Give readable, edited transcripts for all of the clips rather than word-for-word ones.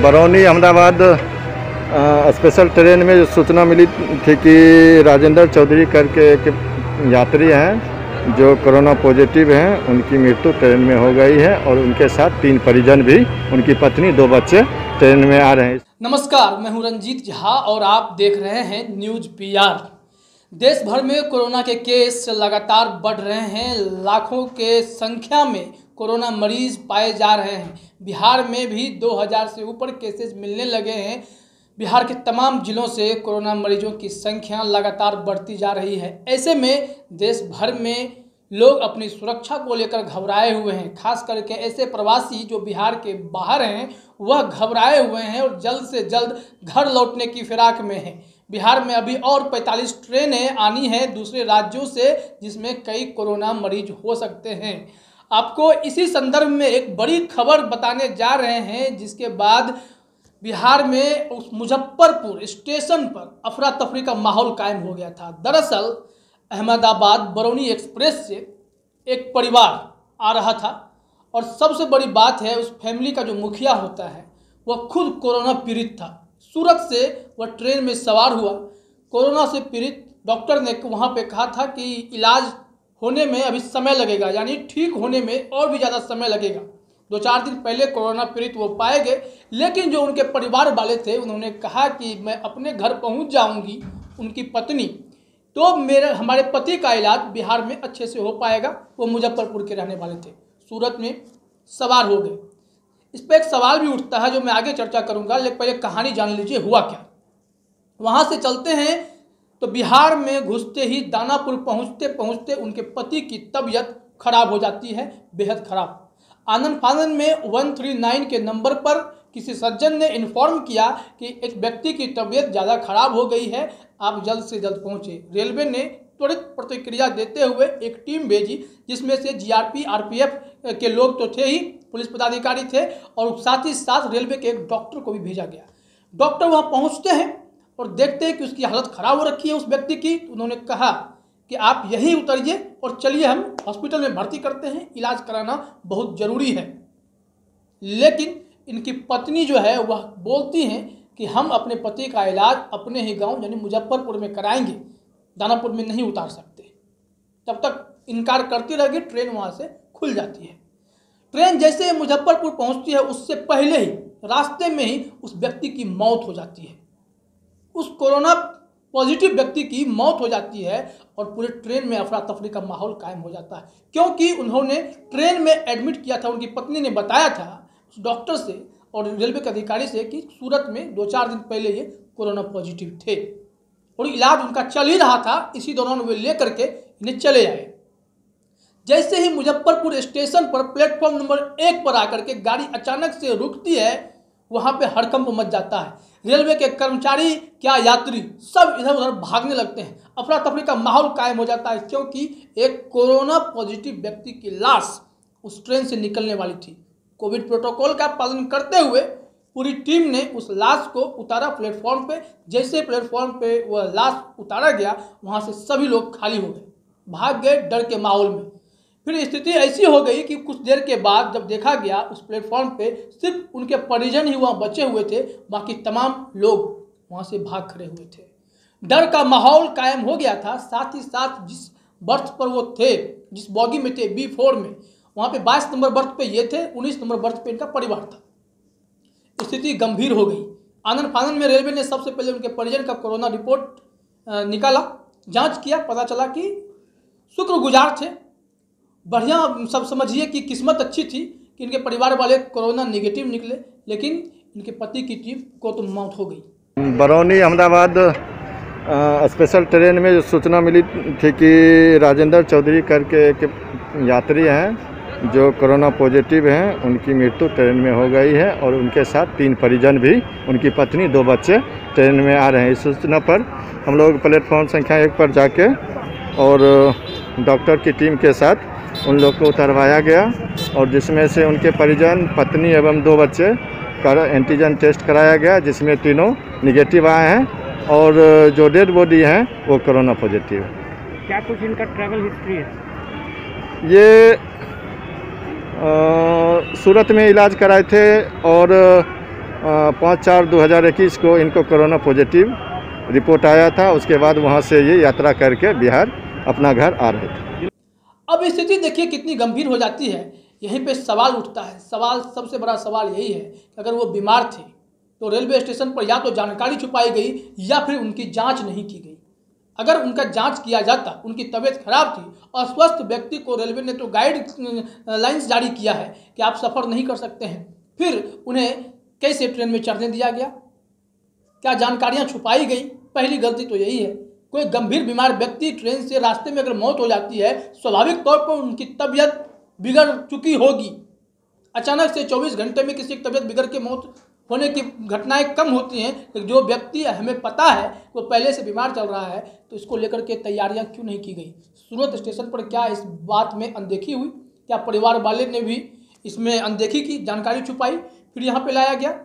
Barauni Ahmedabad special train में जो सूचना मिली थी कि राजेंद्र चौधरी करके एक यात्री हैं जो कोरोना पॉजिटिव हैं, उनकी मृत्यु ट्रेन में हो गई है और उनके साथ 3 परिजन भी, उनकी पत्नी 2 बच्चे ट्रेन में आ रहे हैं। नमस्कार, मैं हूं रंजीत झा और आप देख रहे हैं न्यूज़ PR। देश भर में कोरोना के केस लगातार बढ़ रहे हैं। लाखों के संख्या में कोरोना मरीज पाए जा रहे हैं। बिहार में भी 2000 से ऊपर केसेस मिलने लगे हैं। बिहार के तमाम जिलों से कोरोना मरीजों की संख्या लगातार बढ़ती जा रही है। ऐसे में देश भर में लोग अपनी सुरक्षा को लेकर घबराए हुए हैं। खास करके ऐसे प्रवासी जो बिहार के बाहर हैं वह घबराए हुए हैं और जल्द से जल्द घर लौटने की फिराक में हैं। बिहार में अभी और 45 ट्रेनें आनी हैं दूसरे राज्यों से, जिसमें कई कोरोना मरीज हो सकते हैं। आपको इसी संदर्भ में एक बड़ी खबर बताने जा रहे हैं, जिसके बाद बिहार में उस मुजफ्फरपुर स्टेशन पर अफरा तफरी का माहौल कायम हो गया था। दरअसल अहमदाबाद बरौनी एक्सप्रेस से एक परिवार आ रहा था और सबसे बड़ी बात है, उस फैमिली का जो मुखिया होता है वह खुद कोरोना पीड़ित था। सूरत से वह ट्रेन में सवार हुआ। कोरोना से पीड़ित डॉक्टर ने वहाँ पे कहा था कि इलाज होने में अभी समय लगेगा, यानी ठीक होने में और भी ज़्यादा समय लगेगा। 2-4 दिन पहले कोरोना पीड़ित वो पाए गए, लेकिन जो उनके परिवार वाले थे उन्होंने कहा कि मैं अपने घर पहुंच जाऊंगी, उनकी पत्नी, तो हमारे पति का इलाज बिहार में अच्छे से हो पाएगा। वो मुजफ्फरपुर के रहने वाले थे, सूरत में सवार हो गए। इस पर एक सवाल भी उठता है जो मैं आगे चर्चा करूंगा, लेकिन पहले कहानी जान लीजिए हुआ क्या। वहाँ से चलते हैं तो बिहार में घुसते ही दानापुर पहुँचते पहुँचते उनके पति की तबीयत खराब हो जाती है, बेहद खराब। आनन फानन में 139 के नंबर पर किसी सज्जन ने इन्फॉर्म किया कि एक व्यक्ति की तबीयत ज़्यादा खराब हो गई है, आप जल्द से जल्द पहुँचे। रेलवे ने त्वरित प्रतिक्रिया देते हुए एक टीम भेजी, जिसमें से GRP RPF के लोग तो थे ही, पुलिस पदाधिकारी थे, और साथ ही साथ रेलवे के एक डॉक्टर को भी भेजा गया। डॉक्टर वहाँ पहुँचते हैं और देखते हैं कि उसकी हालत ख़राब हो रखी है उस व्यक्ति की। उन्होंने कहा कि आप यहीं उतरिए और चलिए हम हॉस्पिटल में भर्ती करते हैं, इलाज कराना बहुत ज़रूरी है। लेकिन इनकी पत्नी जो है वह बोलती हैं कि हम अपने पति का इलाज अपने ही गांव यानी मुजफ्फरपुर में कराएंगे, दानापुर में नहीं उतार सकते। तब तक इनकार करती रहेगी। ट्रेन वहाँ से खुल जाती है। ट्रेन जैसे मुजफ्फरपुर पहुँचती है उससे पहले ही रास्ते में ही उस व्यक्ति की मौत हो जाती है। उस कोरोना पॉजिटिव व्यक्ति की मौत हो जाती है और पूरे ट्रेन में अफरा तफरी का माहौल कायम हो जाता है, क्योंकि उन्होंने ट्रेन में एडमिट किया था। उनकी पत्नी ने बताया था उस डॉक्टर से और रेलवे के अधिकारी से कि सूरत में 2-4 दिन पहले ये कोरोना पॉजिटिव थे और इलाज उनका चल ही रहा था। इसी दौरान वे लेकर के इन्हें चले आए। जैसे ही मुजफ्फरपुर स्टेशन पर प्लेटफॉर्म नंबर 1 पर आकर के गाड़ी अचानक से रुकती है, वहाँ पे हड़कंप मच जाता है। रेलवे के कर्मचारी क्या यात्री सब इधर उधर भागने लगते हैं। अफरा तफरी का माहौल कायम हो जाता है, क्योंकि एक कोरोना पॉजिटिव व्यक्ति की लाश उस ट्रेन से निकलने वाली थी। कोविड प्रोटोकॉल का पालन करते हुए पूरी टीम ने उस लाश को उतारा प्लेटफॉर्म पे। जैसे प्लेटफॉर्म पे वह लाश उतारा गया, वहाँ से सभी लोग खाली हो गए, भाग गए डर के माहौल में। फिर स्थिति ऐसी हो गई कि कुछ देर के बाद जब देखा गया उस प्लेटफॉर्म पे सिर्फ उनके परिजन ही वहाँ बचे हुए थे, बाकी तमाम लोग वहाँ से भाग खड़े हुए थे। डर का माहौल कायम हो गया था। साथ ही साथ जिस बर्थ पर वो थे, जिस बॉगी में थे B4 में, वहाँ पे 22 नंबर बर्थ पे ये थे, 19 नंबर बर्थ पे इनका परिवार था। स्थिति गंभीर हो गई। आनन फानन में रेलवे ने सबसे पहले उनके परिजन का कोरोना रिपोर्ट निकाला, जाँच किया, पता चला कि शुक्रगुजार थे। बढ़िया, सब समझिए कि किस्मत अच्छी थी कि इनके परिवार वाले कोरोना नेगेटिव निकले, लेकिन इनके पति की टीम को तो मौत हो गई। बरौनी अहमदाबाद स्पेशल ट्रेन में जो सूचना मिली थी कि राजेंद्र चौधरी करके एक यात्री हैं जो कोरोना पॉजिटिव हैं, उनकी मृत्यु ट्रेन में हो गई है और उनके साथ 3 परिजन भी, उनकी पत्नी 2 बच्चे ट्रेन में आ रहे हैं। इस सूचना पर हम लोग प्लेटफॉर्म संख्या 1 पर जाके और डॉक्टर की टीम के साथ उन लोग को उतरवाया गया और जिसमें से उनके परिजन, पत्नी एवं 2 बच्चे का एंटीजन टेस्ट कराया गया, जिसमें तीनों निगेटिव आए हैं और जो डेड बॉडी है वो कोरोना पॉजिटिव है। क्या कुछ इनका ट्रैवल हिस्ट्री है? ये सूरत में इलाज कराए थे और 5/4/2021 को इनको कोरोना पॉजिटिव रिपोर्ट आया था। उसके बाद वहाँ से ये यात्रा करके बिहार अपना घर आ रहे थे। अब स्थिति देखिए कितनी गंभीर हो जाती है। यहीं पे सवाल उठता है, सबसे बड़ा सवाल यही है कि अगर वो बीमार थे तो रेलवे स्टेशन पर या तो जानकारी छुपाई गई या फिर उनकी जांच नहीं की गई। अगर उनका जांच किया जाता, उनकी तबीयत खराब थी, अस्वस्थ व्यक्ति को रेलवे ने तो गाइडलाइंस जारी किया है कि आप सफ़र नहीं कर सकते हैं, फिर उन्हें कैसे ट्रेन में चढ़ने दिया गया? क्या जानकारियां छुपाई गई? पहली गलती तो यही है। कोई गंभीर बीमार व्यक्ति ट्रेन से रास्ते में अगर मौत हो जाती है, स्वाभाविक तौर पर उनकी तबीयत बिगड़ चुकी होगी। अचानक से 24 घंटे में किसी की तबीयत बिगड़ के मौत होने की घटनाएं कम होती हैं। तो जो व्यक्ति हमें पता है वो पहले से बीमार चल रहा है, तो इसको लेकर के तैयारियां क्यों नहीं की गई? सूरत स्टेशन पर क्या इस बात में अनदेखी हुई? क्या परिवार वाले ने भी इसमें अनदेखी की, जानकारी छुपाई, फिर यहाँ पे लाया गया?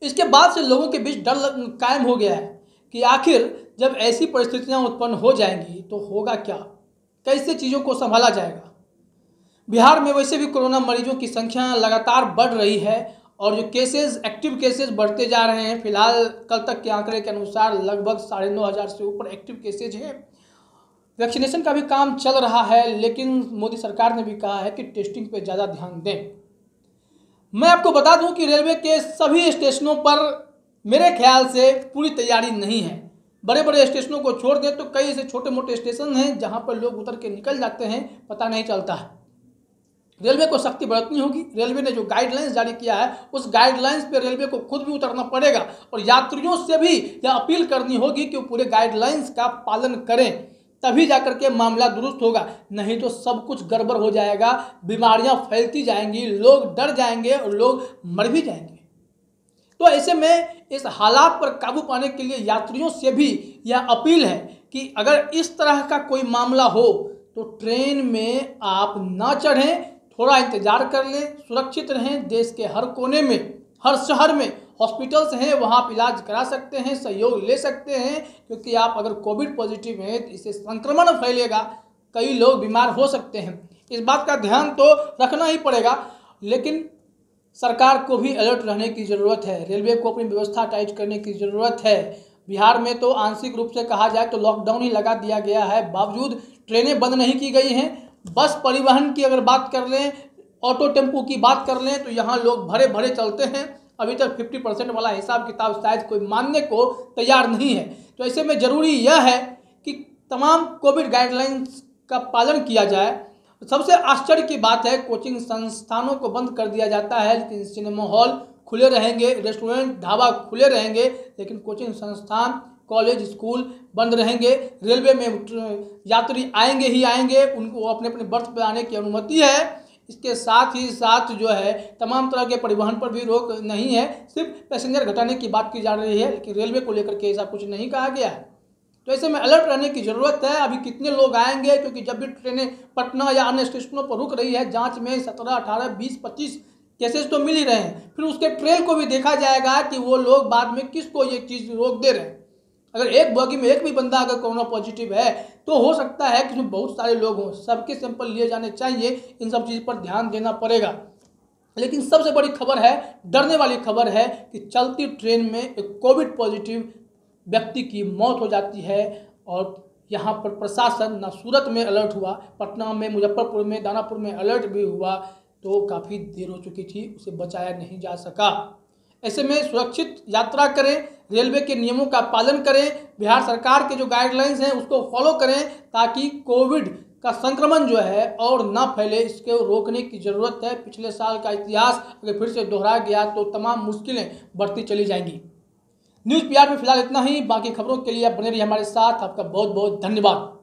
इसके बाद से लोगों के बीच डर कायम हो गया है कि आखिर जब ऐसी परिस्थितियां उत्पन्न हो जाएंगी तो होगा क्या, कैसे चीज़ों को संभाला जाएगा। बिहार में वैसे भी कोरोना मरीजों की संख्या लगातार बढ़ रही है और जो केसेस, एक्टिव केसेस बढ़ते जा रहे हैं। फिलहाल कल तक के आंकड़े के अनुसार लगभग 9,500 से ऊपर एक्टिव केसेज हैं। वैक्सीनेशन का भी काम चल रहा है, लेकिन मोदी सरकार ने भी कहा है कि टेस्टिंग पे ज़्यादा ध्यान दें। मैं आपको बता दूं कि रेलवे के सभी स्टेशनों पर मेरे ख्याल से पूरी तैयारी नहीं है। बड़े बड़े स्टेशनों को छोड़ दें तो कई ऐसे छोटे मोटे स्टेशन हैं जहां पर लोग उतर के निकल जाते हैं, पता नहीं चलता है। रेलवे को सख्ती बरतनी होगी। रेलवे ने जो गाइडलाइंस जारी किया है उस गाइडलाइंस पे रेलवे को खुद भी उतरना पड़ेगा और यात्रियों से भी यह अपील करनी होगी कि वो पूरे गाइडलाइंस का पालन करें, तभी जाकर के मामला दुरुस्त होगा। नहीं तो सब कुछ गड़बड़ हो जाएगा, बीमारियां फैलती जाएंगी, लोग डर जाएंगे और लोग मर भी जाएंगे। तो ऐसे में इस हालात पर काबू पाने के लिए यात्रियों से भी यह अपील है कि अगर इस तरह का कोई मामला हो तो ट्रेन में आप ना चढ़ें, थोड़ा इंतजार कर लें, सुरक्षित रहें। देश के हर कोने में, हर शहर में हॉस्पिटल्स हैं, वहाँ आप इलाज करा सकते हैं, सहयोग ले सकते हैं, क्योंकि आप अगर कोविड पॉजिटिव हैं तो इससे संक्रमण फैलेगा, कई लोग बीमार हो सकते हैं। इस बात का ध्यान तो रखना ही पड़ेगा, लेकिन सरकार को भी अलर्ट रहने की ज़रूरत है। रेलवे को अपनी व्यवस्था टाइट करने की ज़रूरत है। बिहार में तो आंशिक रूप से कहा जाए तो लॉकडाउन ही लगा दिया गया है, बावजूद ट्रेनें बंद नहीं की गई हैं। बस परिवहन की अगर बात कर लें, ऑटो टेम्पो की बात कर लें तो यहाँ लोग भरे भरे चलते हैं। अभी तक 50% वाला हिसाब किताब शायद कोई मानने को तैयार नहीं है। तो ऐसे में ज़रूरी यह है कि तमाम कोविड गाइडलाइंस का पालन किया जाए। सबसे आश्चर्य की बात है, कोचिंग संस्थानों को बंद कर दिया जाता है, लेकिन सिनेमा हॉल खुले रहेंगे, रेस्टोरेंट ढाबा खुले रहेंगे, लेकिन कोचिंग संस्थान, कॉलेज, स्कूल बंद रहेंगे। रेलवे में यात्री आएंगे ही आएंगे, उनको अपने अपने बर्थ पर आने की अनुमति है। इसके साथ ही साथ जो है तमाम तरह के परिवहन पर भी रोक नहीं है, सिर्फ पैसेंजर घटाने की बात की जा रही है, लेकिन रेलवे को लेकर के ऐसा कुछ नहीं कहा गया है। तो ऐसे में अलर्ट रहने की ज़रूरत है। अभी कितने लोग आएंगे, क्योंकि जब भी ट्रेनें पटना या अन्य स्टेशनों पर रुक रही है, जांच में 17, 18, 20, 25 केसेस तो मिल ही रहे हैं। फिर उसके ट्रेल को भी देखा जाएगा कि वो लोग बाद में किसको ये चीज़ रोक दे रहे हैं। अगर एक बॉगी में एक भी बंदा अगर कोरोना पॉजिटिव है तो हो सकता है कि उसमें बहुत सारे लोग हों, सबके सैंपल लिए जाने चाहिए। इन सब चीज़ पर ध्यान देना पड़ेगा। लेकिन सबसे बड़ी खबर है, डरने वाली खबर है कि चलती ट्रेन में एक कोविड पॉजिटिव व्यक्ति की मौत हो जाती है और यहाँ पर प्रशासन ना सूरत में अलर्ट हुआ, पटना में, मुजफ्फरपुर में, दानापुर में अलर्ट भी हुआ, तो काफ़ी देर हो चुकी थी, उसे बचाया नहीं जा सका। ऐसे में सुरक्षित यात्रा करें, रेलवे के नियमों का पालन करें, बिहार सरकार के जो गाइडलाइंस हैं उसको फॉलो करें, ताकि कोविड का संक्रमण जो है और ना फैले। इसको रोकने की ज़रूरत है। पिछले साल का इतिहास अगर फिर से दोहरा गया तो तमाम मुश्किलें बढ़ती चली जाएंगी। न्यूज़ PR में फिलहाल इतना ही। बाकी खबरों के लिए आप बने रहिए हमारे साथ। आपका बहुत बहुत धन्यवाद।